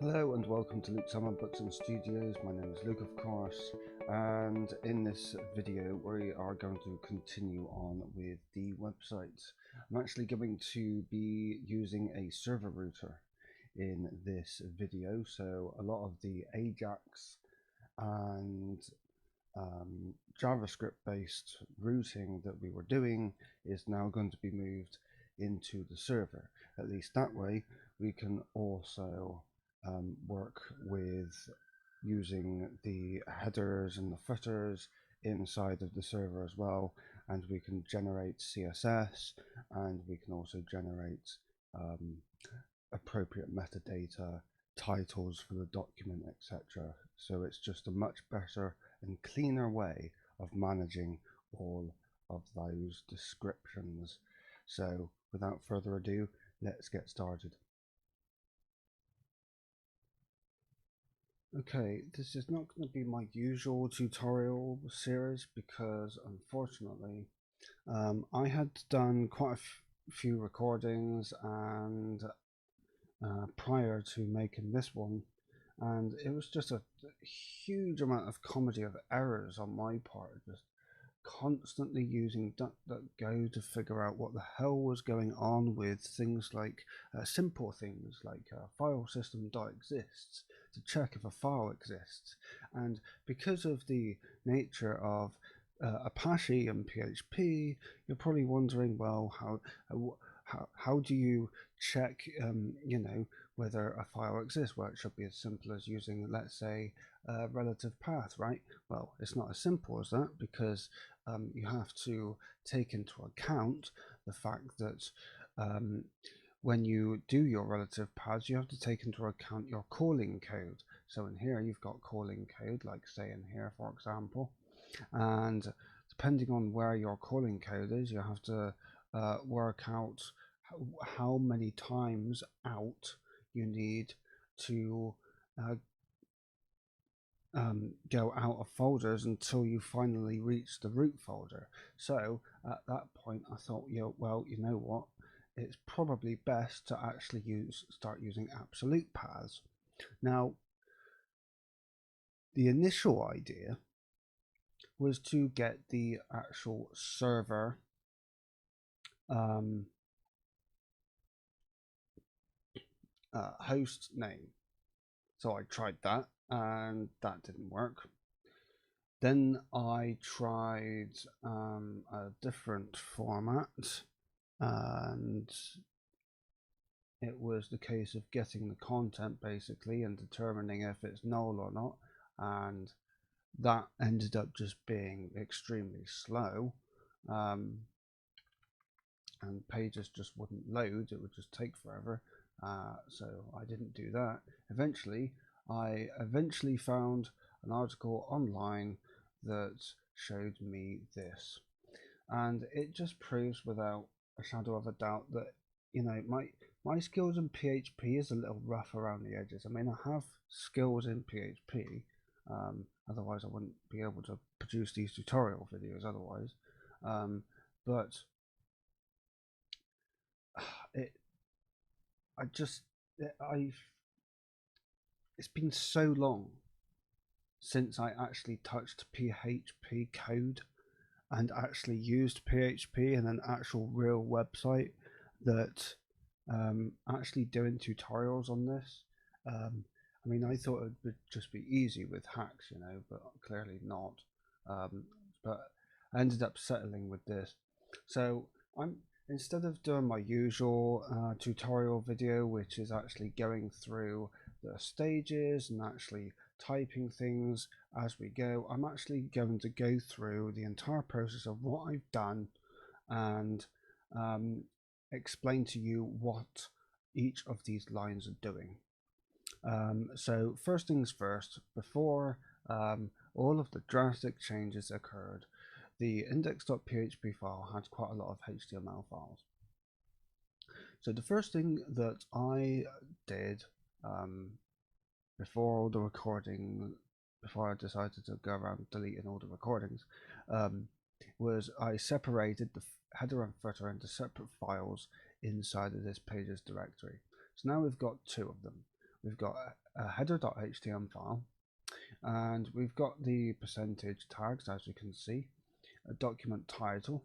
Hello and welcome to Luke Summer Books and Studios. My name is Luke, of course, and in this video we are going to continue on with the website. I'm actually going to be using a server router in this video, so a lot of the Ajax and JavaScript based routing that we were doing is now going to be moved into the server. At least that way we can also work with using the headers and the footers inside of the server as well, and we can generate CSS, and we can also generate appropriate metadata, titles for the document, etc. So it's just a much better and cleaner way of managing all of those descriptions. So without further ado, let's get started. Okay, this is not going to be my usual tutorial series because unfortunately I had done quite a few recordings and prior to making this one, and it was just a huge amount of comedy of errors on my part, just constantly using DuckDuckGo to figure out what the hell was going on with things like simple things like file system.exists to check if a file exists. And because of the nature of Apache and PHP, you're probably wondering, well, how do you check whether a file exists? Well, it should be as simple as using, let's say, a relative path, right? Well, it's not as simple as that, because you have to take into account the fact that when you do your relative paths, you have to take into account your calling code. So in here you've got calling code, like say in here for example, and depending on where your calling code is, you have to work out how many times out you need to go out of folders until you finally reach the root folder. So at that point I thought, well, you know what, it's probably best to actually start using absolute paths. Now, the initial idea was to get the actual server host name. So I tried that and that didn't work. Then I tried a different format, and it was the case of getting the content basically and determining if it's null or not, and that ended up just being extremely slow, and pages just wouldn't load, it would just take forever. So I didn't do that. I eventually found an article online that showed me this, and it just proves without a shadow of a doubt that, you know, my skills in PHP is a little rough around the edges. I mean, I have skills in PHP, otherwise I wouldn't be able to produce these tutorial videos otherwise, but it's been so long since I actually touched PHP code and actually used PHP in an actual real website that actually doing tutorials on this. I mean, I thought it would just be easy with Haxe, you know, but clearly not. But I ended up settling with this. So instead of doing my usual tutorial video, which is actually going through the stages and actually typing things as we go, I'm actually going to go through the entire process of what I've done and explain to you what each of these lines are doing. So first things first, before all of the drastic changes occurred, the index.php file had quite a lot of HTML files. So the first thing that I did before all the recording, before I decided to go around deleting all the recordings, was I separated the header and footer into separate files inside of this pages directory. So now we've got two of them. we've got a header.html file, and we've got the percentage tags, as you can see, a document title.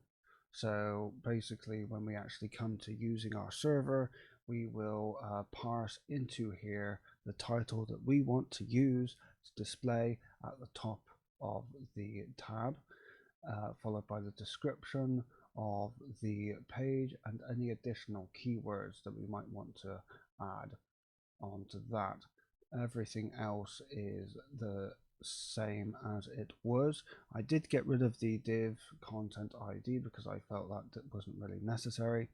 So basically, when we actually come to using our server, we will parse into here the title that we want to use to display at the top of the tab, followed by the description of the page and any additional keywords that we might want to add onto that. Everything else is the same as it was. I did get rid of the div content ID because I felt that it wasn't really necessary,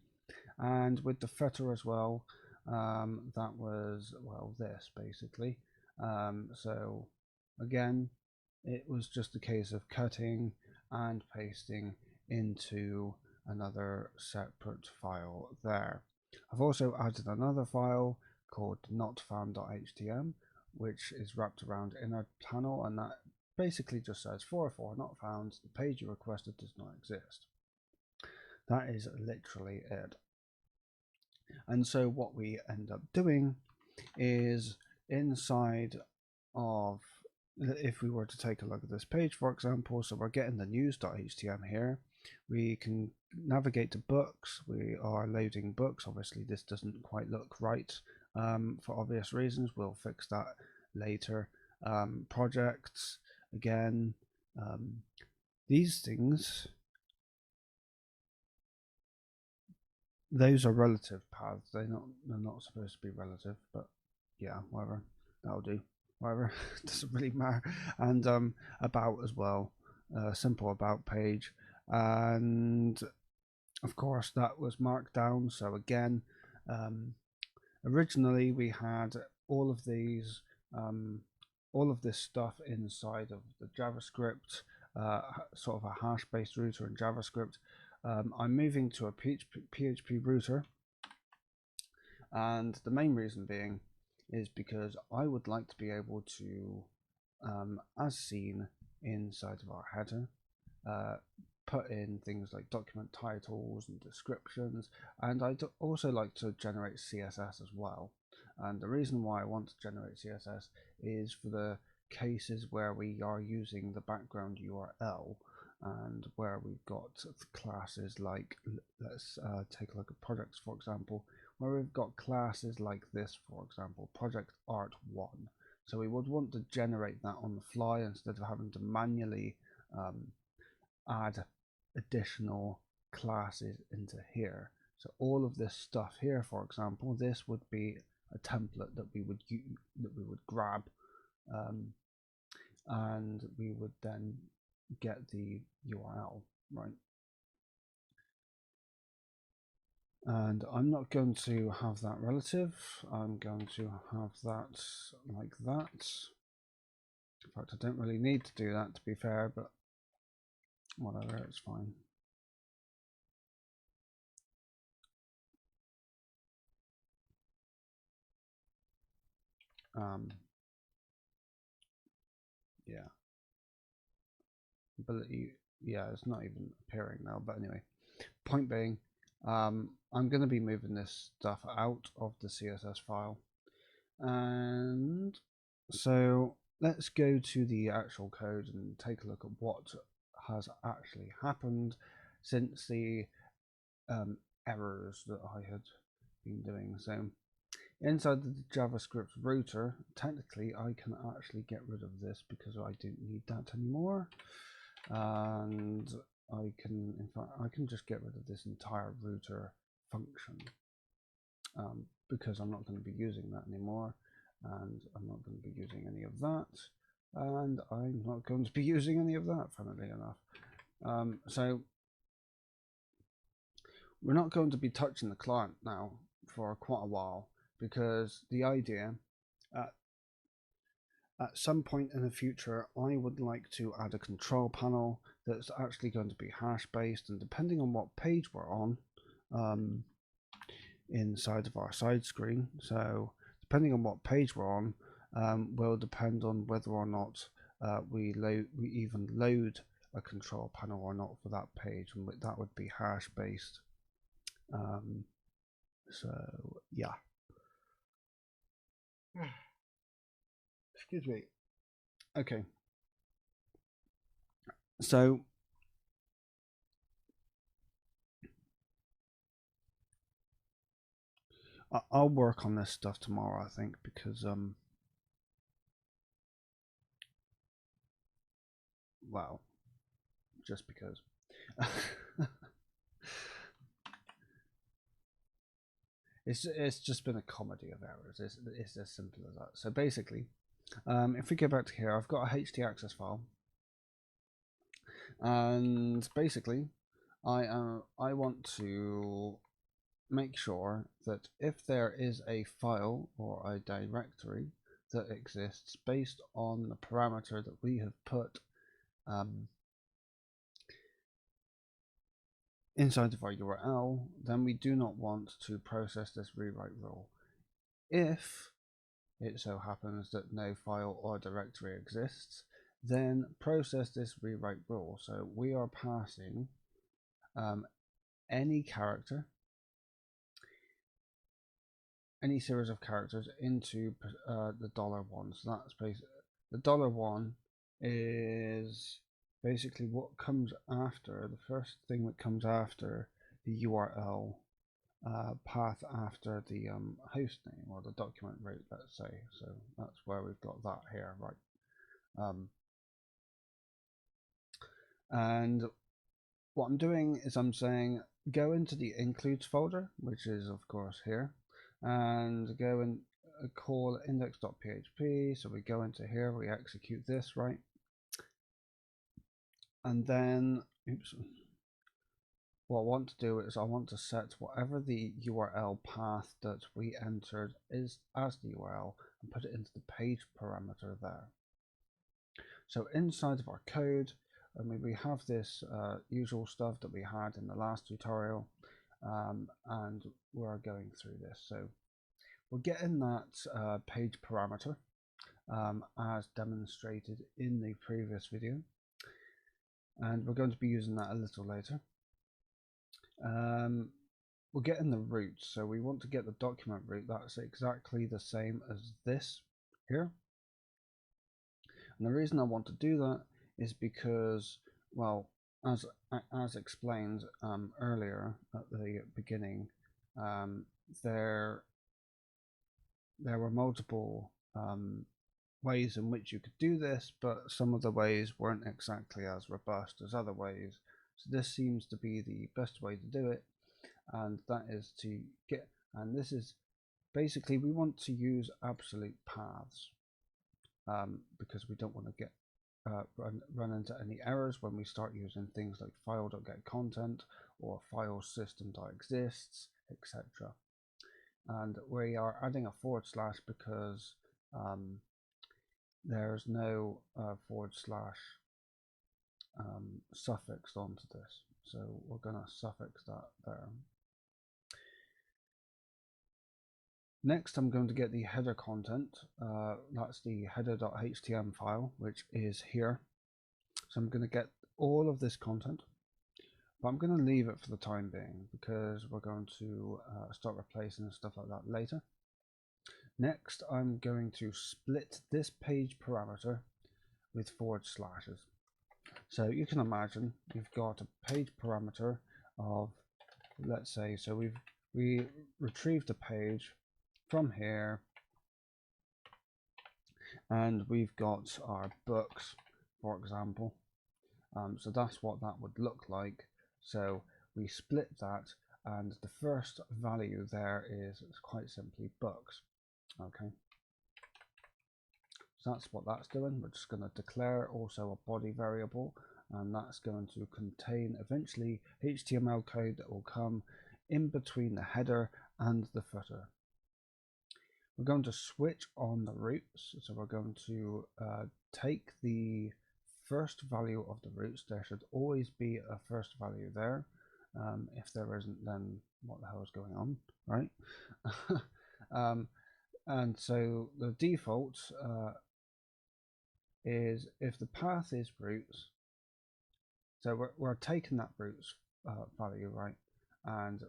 and with the footer as well, that was, well, this basically. So again, it was just a case of cutting and pasting into another separate file there. I've also added another file called notfound.htm, which is wrapped around inner panel, and that basically just says 404 not found, the page you requested does not exist. That is literally it. And so what we end up doing is inside of, if we were to take a look at this page, for example, so we're getting the news.htm here, we can navigate to books. We are loading books. Obviously this doesn't quite look right for obvious reasons. We'll fix that later. Projects, again, these things, those are relative paths. They're not supposed to be relative, but yeah, whatever, that'll do. Whatever, doesn't really matter. And about as well, simple about page, and of course that was marked down. So again, originally we had all of these, all of this stuff inside of the JavaScript, sort of a hash-based router in JavaScript. I'm moving to a PHP router, and the main reason being is because I would like to be able to, as seen inside of our header, put in things like document titles and descriptions, and I'd also like to generate CSS as well. And the reason why I want to generate CSS is for the cases where we are using the background URL and where we've got classes like, let's take a look at projects, for example, where we've got classes like this, for example, project art1. So we would want to generate that on the fly instead of having to manually add additional classes into here. So all of this stuff here, for example, this would be a template that we would grab, and we would then get the URL, right? And I'm not going to have that relative. I'm going to have that like that. In fact, I don't really need to do that, to be fair, but whatever, it's fine. Yeah. Ability, yeah, it's not even appearing now, but anyway, point being, I'm going to be moving this stuff out of the CSS file, and so let's go to the actual code and take a look at what has actually happened since the errors that I had been doing. So inside the JavaScript router, technically I can actually get rid of this because I don't need that anymore, and I can, in fact, I can just get rid of this entire router function, because I'm not going to be using that anymore, and I'm not going to be using any of that, and I'm not going to be using any of that, funnily enough. So we're not going to be touching the client now for quite a while, because the idea, at some point in the future, I would like to add a control panel that's actually going to be hash based, and depending on what page we're on, inside of our side screen, so depending on what page we're on, will depend on whether or not we even load a control panel or not for that page, and that would be hash based. So yeah. Excuse me. Okay. So I'll work on this stuff tomorrow, I think, because well, just because. It's just been a comedy of errors. It's as simple as that. So basically, if we go back to here, I've got a htaccess file, and basically, I want to make sure that if there is a file or a directory that exists based on the parameter that we have put inside of our URL, then we do not want to process this rewrite rule. If it so happens that no file or directory exists, then process this rewrite rule. So we are passing any character, any series of characters into the $1. So that's basically the $1 is basically what comes after, the first thing that comes after the URL path after the host name or the document root, let's say. So that's where we've got that here, right? And what I'm doing is I'm saying go into the includes folder, which is of course here, and go and call index.php. So we go into here, we execute this, right? And then, oops, what I want to do is I want to set whatever the URL path that we entered is as the URL and put it into the page parameter there. So inside of our code, I mean, we have this usual stuff that we had in the last tutorial, and we're going through this. So we're getting that page parameter as demonstrated in the previous video, and we're going to be using that a little later. We're getting the root, so we want to get the document root. That's exactly the same as this here. And the reason I want to do that is because, well, as explained earlier at the beginning, there were multiple ways in which you could do this, but some of the ways weren't exactly as robust as other ways. So this seems to be the best way to do it, and that is to get, and this is basically, we want to use absolute paths because we don't want to get run into any errors when we start using things like file.getContent or file system.exists, etc. And we are adding a / because there's no / suffix onto this, so we're going to suffix that there. Next, I'm going to get the header content. That's the header.htm file, which is here. So I'm going to get all of this content, but I'm going to leave it for the time being because we're going to start replacing stuff like that later. Next, I'm going to split this page parameter with /. So you can imagine you've got a page parameter of, let's say, so we retrieved a page from here, and we've got our books, for example. So that's what that would look like. So we split that, and the first value there is quite simply books. Okay. So that's what that's doing. We're just going to declare also a body variable, and that's going to contain eventually HTML code that will come in between the header and the footer. We're going to switch on the roots, so we're going to take the first value of the roots. There should always be a first value there. If there isn't, then what the hell is going on, right? And so the default is if the path is roots, so we're taking that roots value, right? And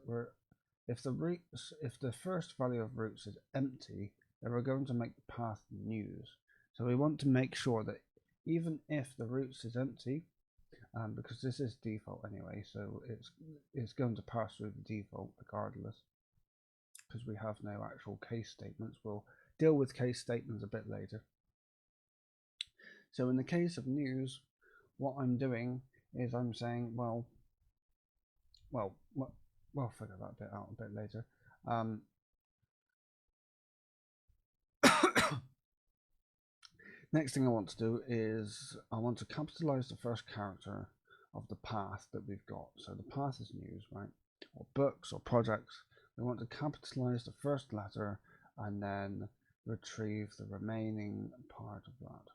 if the first value of roots is empty, then we're going to make the path news. So we want to make sure that even if the roots is empty, because this is default anyway, so it's going to pass through the default regardless, because we have no actual case statements. We'll deal with case statements a bit later. So in the case of news, what I'm doing is I'm saying, we'll figure that bit out a bit later. Next thing I want to do is I want to capitalize the first character of the path that we've got. So the path is news, right? Or books or projects. We want to capitalize the first letter and then retrieve the remaining part of that.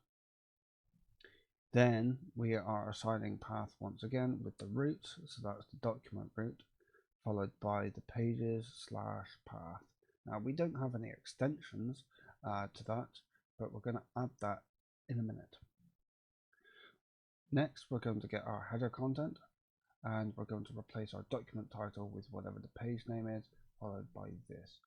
Then we are assigning path once again with the root, so that's the document root, followed by the pages/path. Now we don't have any extensions to that, but we're going to add that in a minute. Next, we're going to get our header content, and we're going to replace our document title with whatever the page name is, followed by this.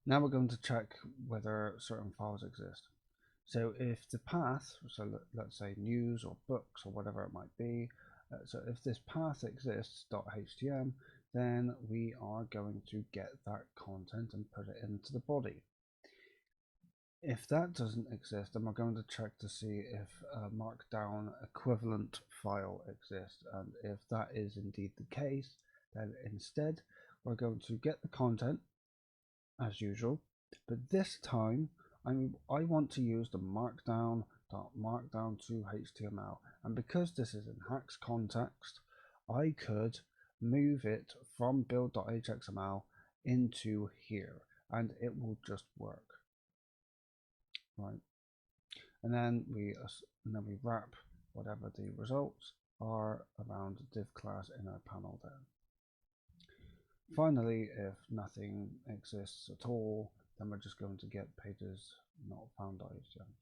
Now we're going to check whether certain files exist. So if the path, so let's say news or books or whatever it might be, so if this path exists .htm, then we are going to get that content and put it into the body. If that doesn't exist, then we're going to check to see if a markdown equivalent file exists, and if that is indeed the case, then instead we're going to get the content as usual, but this time I want to use the markdown.markdown to HTML, and because this is in Haxe context, I could move it from build.hxml into here, and it will just work, right? And then we wrap whatever the results are around the div class in our panel there. Finally, if nothing exists at all, then we're just going to get pages not found.html.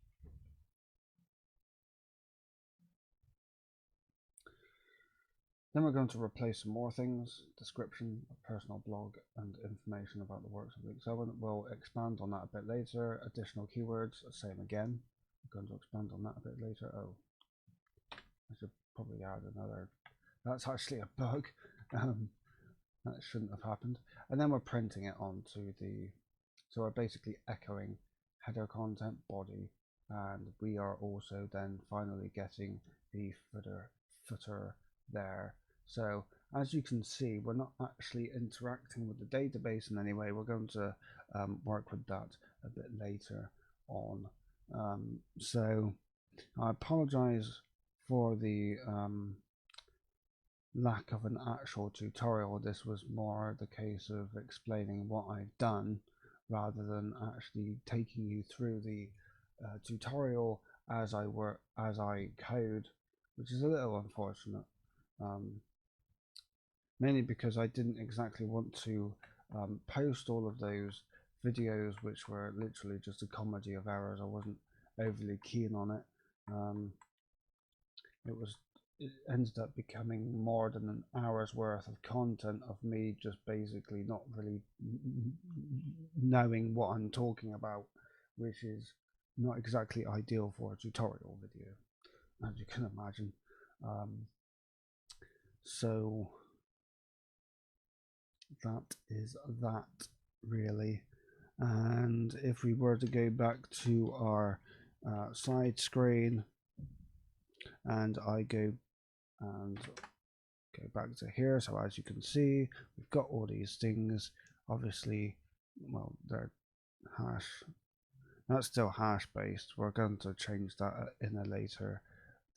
Then we're going to replace some more things: description, a personal blog, and information about the works of Luke Selwyn. We'll expand on that a bit later. Additional keywords, same again. We're going to expand on that a bit later. Oh, I should probably add another. That's actually a bug. That shouldn't have happened. And then we're printing it onto the, so we're basically echoing header content body, and we are also then finally getting the footer there. So as you can see, we're not actually interacting with the database in any way. We're going to work with that a bit later on. So I apologize for the lack of an actual tutorial. This was more the case of explaining what I've done rather than actually taking you through the tutorial as I code, which is a little unfortunate, mainly because I didn't exactly want to post all of those videos which were literally just a comedy of errors. I wasn't overly keen on it. It ended up becoming more than an hour's worth of content of me just basically not really knowing what I'm talking about, which is not exactly ideal for a tutorial video, as you can imagine. So that is that really. And if we were to go back to our side screen, and I go back to here, so as you can see, we've got all these things. Obviously, well, they're hash, that's still hash based. We're going to change that in a later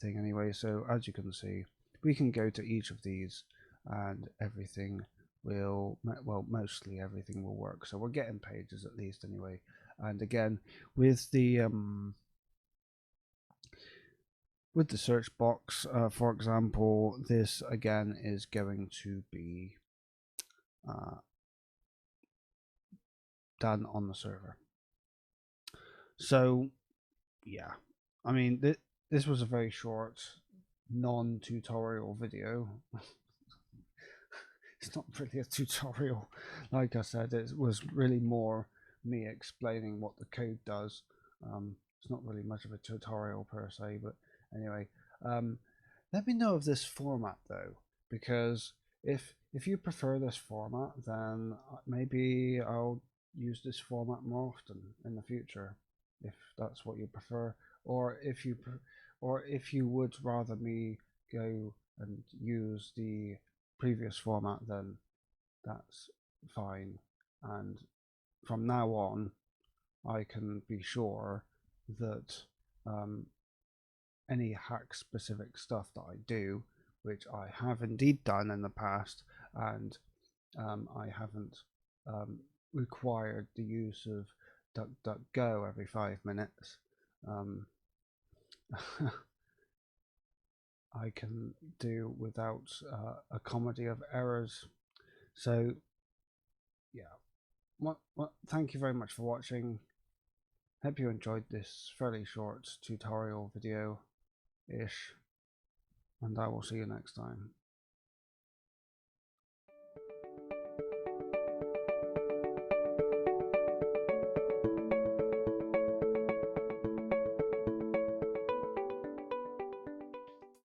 thing anyway. So as you can see, we can go to each of these and everything will, well, mostly everything will work. So we're getting pages at least anyway. And again, with the search box, for example, this again is going to be done on the server. So yeah, I mean, this was a very short non-tutorial video. it's not really a tutorial. Like I said, it was really more me explaining what the code does. It's not really much of a tutorial per se, but anyway, um, let me know of this format though, because if you prefer this format, then maybe I'll use this format more often in the future, if that's what you prefer, or if you would rather me go and use the previous format, then that's fine. And from now on, I can be sure that any hack specific stuff that I do, which I have indeed done in the past, and I haven't required the use of DuckDuckGo every 5 minutes. Um, I can do without a comedy of errors. So, yeah. Thank you very much for watching. Hope you enjoyed this fairly short tutorial video ish, and I will see you next time.